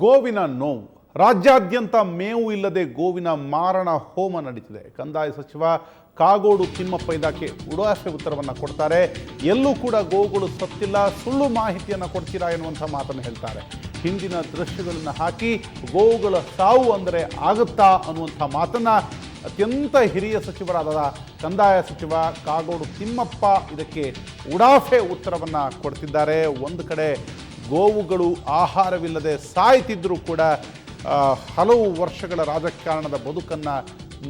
ಗೋವಿನ ನೋವು ರಾಜ್ಯಾದ್ಯಂತ ಮೇವು ಇಲ್ಲದೆ ಗೋವಿನ ಮಾರಣ ಹೋಮ ನಡೀತಿದೆ. ಕಂದಾಯ ಸಚಿವ ಕಾಗೋಡು ತಿಮ್ಮಪ್ಪ ಇದಕ್ಕೆ ಉಡಾಫೆ ಉತ್ತರವನ್ನು ಕೊಡ್ತಾರೆ. ಎಲ್ಲೂ ಕೂಡ ಗೋವುಗಳು ಸತ್ತಿಲ್ಲ, ಸುಳ್ಳು ಮಾಹಿತಿಯನ್ನು ಕೊಡ್ತೀರಾ ಎನ್ನುವಂಥ ಮಾತನ್ನು ಹೇಳ್ತಾರೆ. ಹಿಂದಿನ ದೃಶ್ಯಗಳನ್ನು ಹಾಕಿ ಗೋವುಗಳ ಸಾವು ಅಂದರೆ ಆಗುತ್ತಾ ಅನ್ನುವಂಥ ಮಾತನ್ನು ಅತ್ಯಂತ ಹಿರಿಯ ಸಚಿವರಾದ ಕಂದಾಯ ಸಚಿವ ಕಾಗೋಡು ತಿಮ್ಮಪ್ಪ ಇದಕ್ಕೆ ಉಡಾಫೆ ಉತ್ತರವನ್ನು ಕೊಡ್ತಿದ್ದಾರೆ. ಒಂದು ಕಡೆ ಗೋವುಗಳು ಆಹಾರವಿಲ್ಲದೆ ಸಾಯ್ತಿದ್ದರೂ ಕೂಡ ಹಲವು ವರ್ಷಗಳ ರಾಜಕಾರಣದ ಬದುಕನ್ನು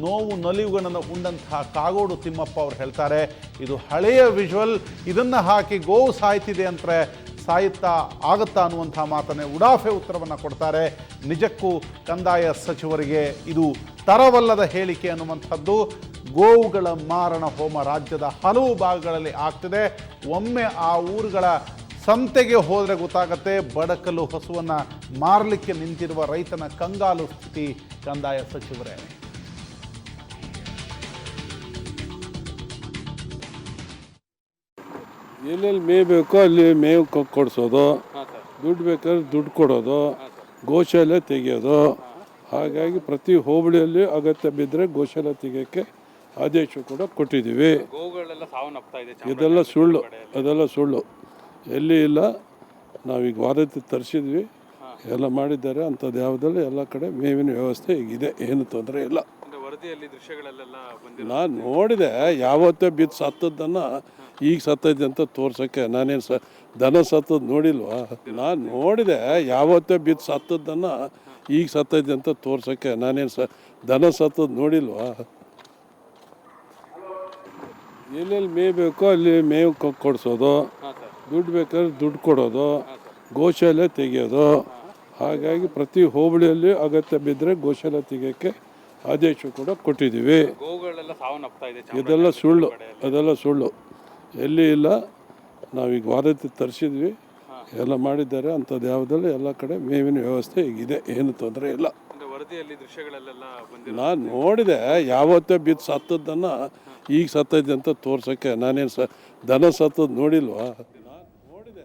ನೋವು ನಲಿವುಗಳನ್ನು ಉಂಡಂತಹ ಕಾಗೋಡು ತಿಮ್ಮಪ್ಪ ಅವರು ಹೇಳ್ತಾರೆ, ಇದು ಹಳೆಯ ವಿಜುವಲ್, ಇದನ್ನು ಹಾಕಿ ಗೋವು ಸಾಯ್ತಿದೆ ಅಂದರೆ ಸಾಯುತ್ತಾ ಆಗುತ್ತಾ ಅನ್ನುವಂಥ ಮಾತನ್ನೇ ಉಡಾಫೆ ಉತ್ತರವನ್ನು ಕೊಡ್ತಾರೆ. ನಿಜಕ್ಕೂ ಕಂದಾಯ ಸಚಿವರಿಗೆ ಇದು ತರವಲ್ಲದ ಹೇಳಿಕೆ ಅನ್ನುವಂಥದ್ದು. ಗೋವುಗಳ ಮಾರಣ ಹೋಮ ರಾಜ್ಯದ ಹಲವು ಭಾಗಗಳಲ್ಲಿ ಆಗ್ತಿದೆ. ಒಮ್ಮೆ ಆ ಊರುಗಳ ಸಂತೆಗೆ ಹೋದರೆ ಗೊತ್ತಾಗತ್ತೆ, ಬಡಕಲು ಹಸುವನ್ನು ಮಾರಲಿಕ್ಕೆ ನಿಂತಿರುವ ರೈತನ ಕಂಗಾಲು ಸ್ಥಿತಿ. ಕಂದಾಯ ಸಚಿವರೇ, ಎಲ್ಲೆಲ್ಲಿ ಮೇವು ಬೇಕೋ ಅಲ್ಲಿ ಮೇವು ಕೊಡಿಸೋದು, ದುಡ್ಡು ಬೇಕಾದ್ರೆ ದುಡ್ಡು ಕೊಡೋದು, ಗೋಶಾಲೆ ತೆಗೆಯೋದು. ಹಾಗಾಗಿ ಪ್ರತಿ ಹೋಬಳಿಯಲ್ಲಿ ಅಗತ್ಯ ಬಿದ್ದರೆ ಗೋಶಾಲೆ ತೆಗೆಯೋಕ್ಕೆ ಆದೇಶ ಕೂಡ ಕೊಟ್ಟಿದ್ದೀವಿ. ಇದೆಲ್ಲ ಸುಳ್ಳು, ಅದೆಲ್ಲ ಸುಳ್ಳು, ಎಲ್ಲಿ ಇಲ್ಲ. ನಾವೀಗ ವಾರತಿ ತರಿಸಿದ್ವಿ, ಎಲ್ಲ ಮಾಡಿದ್ದಾರೆ. ಅಂಥದ್ದು ಯಾವುದಲ್ಲ, ಎಲ್ಲ ಕಡೆ ಮೇವಿನ ವ್ಯವಸ್ಥೆ ಈಗಿದೆ, ಏನು ತೊಂದರೆ ಇಲ್ಲ. ನಾನು ನೋಡಿದೆ, ಯಾವತ್ತೇ ಬಿದ್ದು ಸತ್ತದ್ದನ್ನು ಈಗ ಸತ್ತೈತೆ ಅಂತ ತೋರ್ಸೋಕ್ಕೆ. ನಾನೇನು ದನ ಸತ್ತದ್ದು ನೋಡಿಲ್ವಾ? ನಾನು ನೋಡಿದೆ, ಯಾವತ್ತೇ ಬಿದ್ದು ಸತ್ತದ್ದನ್ನು ಈಗ ಸತ್ತೈತೆ ಅಂತ ತೋರ್ಸೋಕ್ಕೆ. ನಾನೇನು ದನ ಸತ್ತದ್ದು ನೋಡಿಲ್ವಾ? ಎಲ್ಲೆಲ್ಲಿ ಮೇವು ಬೇಕೋ ಅಲ್ಲಿ ಮೇವು ಕೊಡಿಸೋದು, ದುಡ್ಡು ಬೇಕಾದ್ರೆ ದುಡ್ಡು ಕೊಡೋದು, ಗೋಶಾಲೆ ತೆಗೆಯೋದು. ಹಾಗಾಗಿ ಪ್ರತಿ ಹೋಬಳಿಯಲ್ಲಿ ಅಗತ್ಯ ಬಿದ್ದರೆ ಗೋಶಾಲೆ ತೆಗೆಯೋಕ್ಕೆ ಆದೇಶ ಕೂಡ ಕೊಟ್ಟಿದ್ದೀವಿ. ಇದೆಲ್ಲ ಸುಳ್ಳು, ಅದೆಲ್ಲ ಸುಳ್ಳು, ಎಲ್ಲಿ ಇಲ್ಲ. ನಾವೀಗ ವಾರತಿ ತರಿಸಿದ್ವಿ, ಎಲ್ಲ ಮಾಡಿದ್ದಾರೆ. ಅಂಥದ್ದು ಯಾವುದಲ್ಲ, ಎಲ್ಲ ಕಡೆ ಮೇವಿನ ವ್ಯವಸ್ಥೆ ಈಗಿದೆ, ಏನು ತೊಂದರೆ ಇಲ್ಲ. ನಾನು ನೋಡಿದೆ, ಯಾವತ್ತೇ ಬಿದ್ದು ಸತ್ತದ್ದನ್ನು ಈಗ ಸತ್ತೈತೆ ಅಂತ ತೋರ್ಸೋಕ್ಕೆ. ನಾನೇನು ದನ ಸತ್ತದ್ದು ನೋಡಿಲ್ವಾ?